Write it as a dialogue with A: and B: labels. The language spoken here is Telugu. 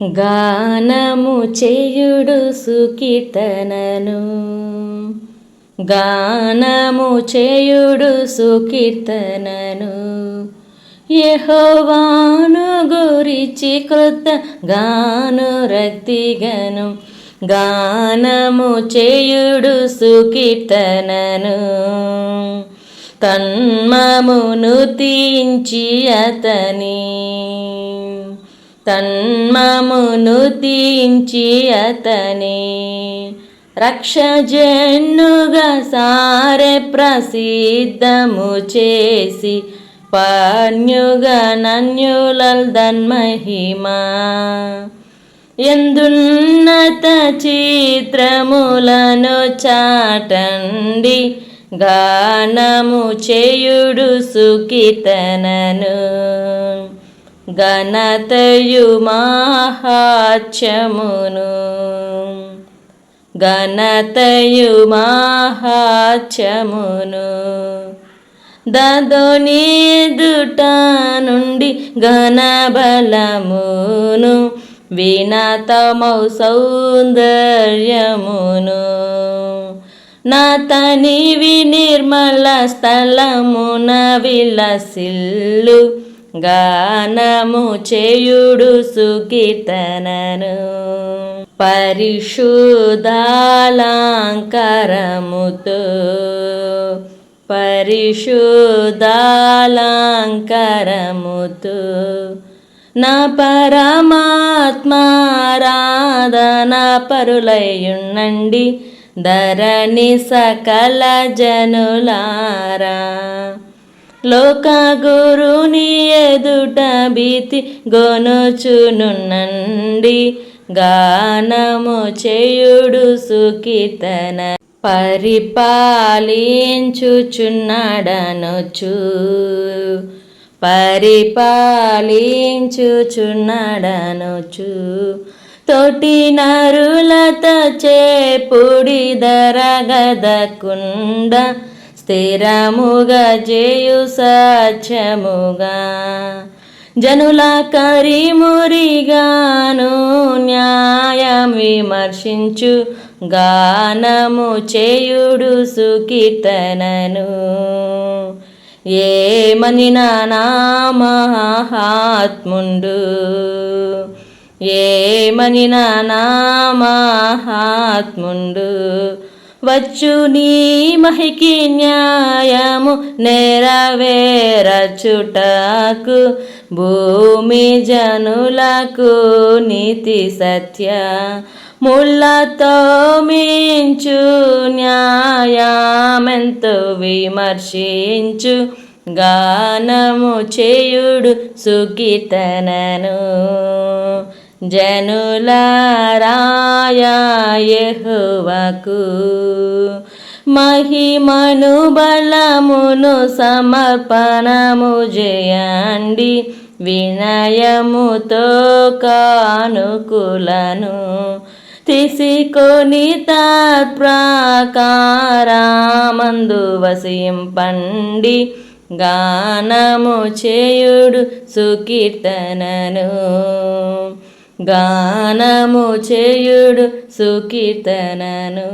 A: గానము చేయుడు సుకీర్తనను, గానము చేయుడు సుకీర్తనను. యెహోవాను గురించి కృత గాను రక్తిగను, గానము చేయుడు సుకీర్తనను. తన్మమును తీయించి అతని, తన్మమును తీయించి అతని రక్షజన్నుగా సారె ప్రసిద్ధము చేసి, పాన్యుగా నన్యులల్దన్మహిమా ఎందున్నత చిత్రములను చాటండి. గానము చేయుడు సుకీర్తనను, ఘనతయు మహాత్మ్యమును, ఘనతయు మహాత్మ్యమును. దాదోని ఎదుట నుండి ఘనబలమును, వినతమౌ సౌందర్యమును. నా తనివి నిర్మల స్థలమున విలసిల్లు, గానము చేయుడు సుకీర్తనను. పరిశుద్ధాలంకారముతో, పరిశుద్ధాలంకారముతో నా పరమాత్మారాధన పరులయుండండి. ధరణి సకల జనులారా, లోక గురుని ఎదుట భీతి గొనుచునుండండి. గానము చేయుడు సుకీర్తన. పరిపాలించుచున్నాడనుచు, పరిపాలించుచున్నాడనుచు తోటి నరులత చేపుడి దరగదకుండ, స్థిరముగా చేయు సత్యముగా జనుల కరిమురిగాను న్యాయం విమర్శించు. గానము చేయుడు సుకీర్తనను. ఏమనినా నా మహాత్ముండు, ఏమనినా నా మహాత్ముండు. వచ్చు నీ మహికి న్యాయము నెరవేరచుటకు, భూమి జనులకు నీతి సత్య ముళ్ళతో మించు న్యాయమెంతో విమర్శించు. గానము చేయుడు సుకీర్తనను. జనులారాయ యెహోవాకు మహిమను బలమును సమర్పణము చేయండి. వినయముతో కానుకలను తీసుకొని తత్ప్రకారమందు వసింపండి. గానము చేయుడు సుకీర్తనను, గానము చేయుడు సుకీర్తనను.